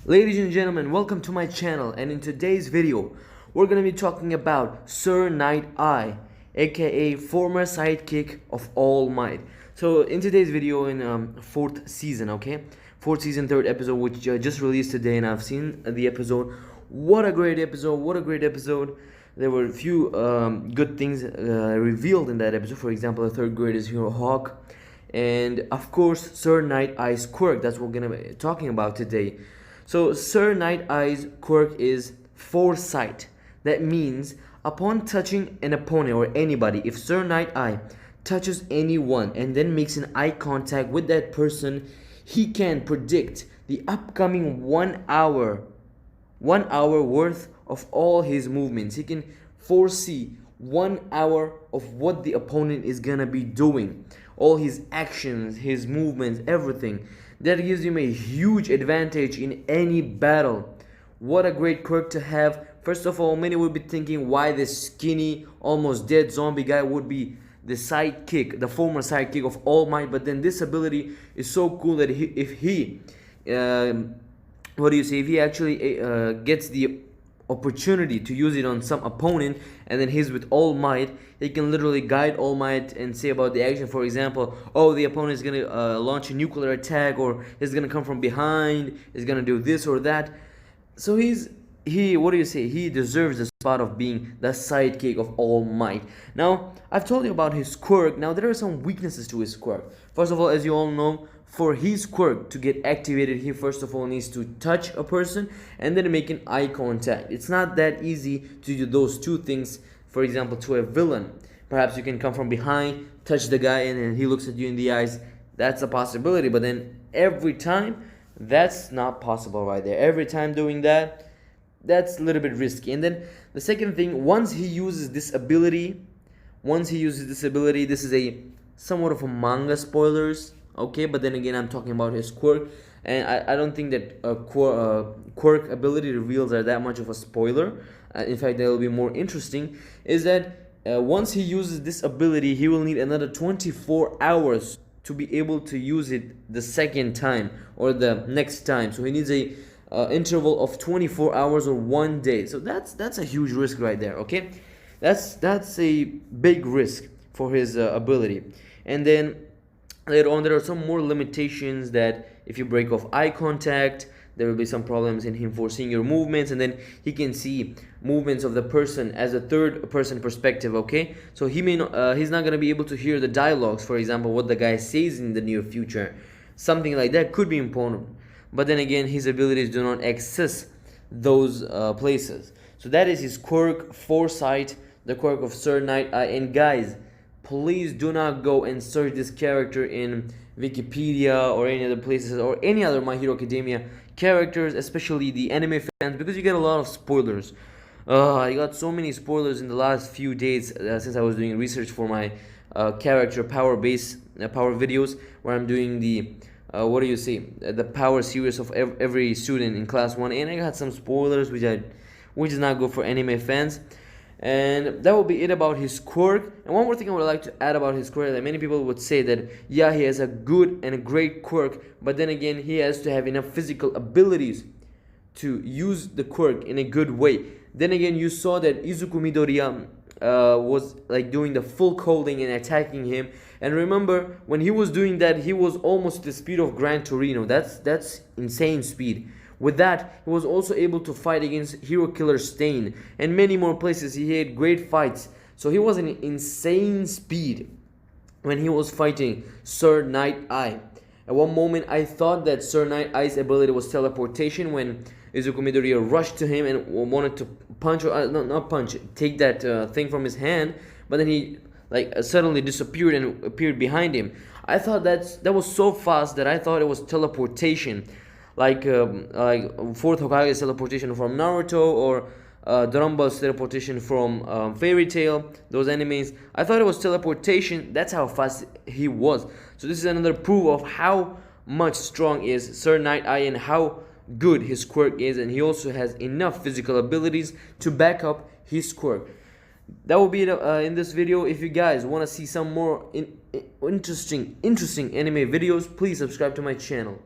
Ladies and gentlemen, welcome to my channel, and in today's video we're going to be talking about Sir Nighteye, aka former sidekick of All Might. So in today's video, in 4th season, okay, 4th season 3rd episode, which just released today, and I've seen the episode. What a great episode, what a great episode. There were a few good things revealed in that episode. For example, the 3rd greatest hero, Hawk, and of course Sir Nighteye's quirk. That's what we're going to be talking about today. So Sir Nighteye's quirk is foresight. That means upon touching an opponent or anybody, if Sir Nighteye touches anyone and then makes an eye contact with that person, he can predict the upcoming 1 hour worth of all his movements. He can foresee 1 hour of what the opponent is gonna be doing, all his actions, his movements, everything. That gives him a huge advantage in any battle. What a great quirk to have. First of all, many would be thinking why this skinny, almost dead zombie guy would be the sidekick, the former sidekick of All Might. But then this ability is so cool that if he actually gets the opportunity to use it on some opponent, and then he's with All Might, he can literally guide All Might and say about the action. For example, oh, the opponent is gonna launch a nuclear attack, or he's gonna come from behind, he's gonna do this or that. So he deserves the spot of being the sidekick of All Might. Now, I've told you about his quirk. Now, there are some weaknesses to his quirk. First of all, as you all know, for his quirk to get activated, he first of all needs to touch a person and then make an eye contact. It's not that easy to do those two things. For example, to a villain, perhaps you can come from behind, touch the guy, and then he looks at you in the eyes. That's a possibility, but then every time, that's not possible right there. Every time doing that, that's a little bit risky. And then the second thing, once he uses this ability, this is a somewhat of a manga spoilers, okay, but then again, I'm talking about his quirk, and I don't think that quirk ability reveals are that much of a spoiler. In fact, that will be more interesting, is that once he uses this ability, he will need another 24 hours to be able to use it the second time or the next time. So he needs a interval of 24 hours or 1 day. So that's a huge risk right there, okay? That's a big risk for his ability. And then later on, there are some more limitations that if you break off eye contact, there will be some problems in him foreseeing your movements, and then he can see movements of the person as a third person perspective, okay? So he may not, he's not going to be able to hear the dialogues, for example, what the guy says in the near future. Something like that could be important. But then again, his abilities do not access those places. So that is his quirk, foresight, the quirk of Sir Nighteye. And guys, please do not go and search this character in Wikipedia or any other places or any other My Hero Academia characters, especially the anime fans, because you get a lot of spoilers. I got so many spoilers in the last few days since I was doing research for my character power videos, where I'm doing the the power series of every student in class 1, and I got some spoilers which is not good for anime fans. And that will be it about his quirk. And one more thing I would like to add about his quirk, that many people would say that yeah, he has a good and a great quirk, but then again, he has to have enough physical abilities to use the quirk in a good way. Then again, you saw that Izuku Midoriya was like doing the full coding and attacking him. And remember, when he was doing that, he was almost the speed of Gran Torino. That's insane speed. With that, he was also able to fight against Hero Killer Stain and many more places. He had great fights. So he was an insane speed when he was fighting Sir Nighteye. At one moment, I thought that Sir Nighteye's ability was teleportation when Izuku Midoriya rushed to him and wanted to punch, or not punch, take that thing from his hand, but then he suddenly disappeared and appeared behind him. I thought that was so fast that I thought it was teleportation, like Fourth Hokage's teleportation from Naruto, or Drumba's teleportation from Fairy Tail, those animes. I thought it was teleportation. That's how fast he was. So this is another proof of how much strong is Sir Nighteye and how good his quirk is, and he also has enough physical abilities to back up his quirk. that will be it in this video. If you guys want to see some more interesting anime videos, please subscribe to my channel.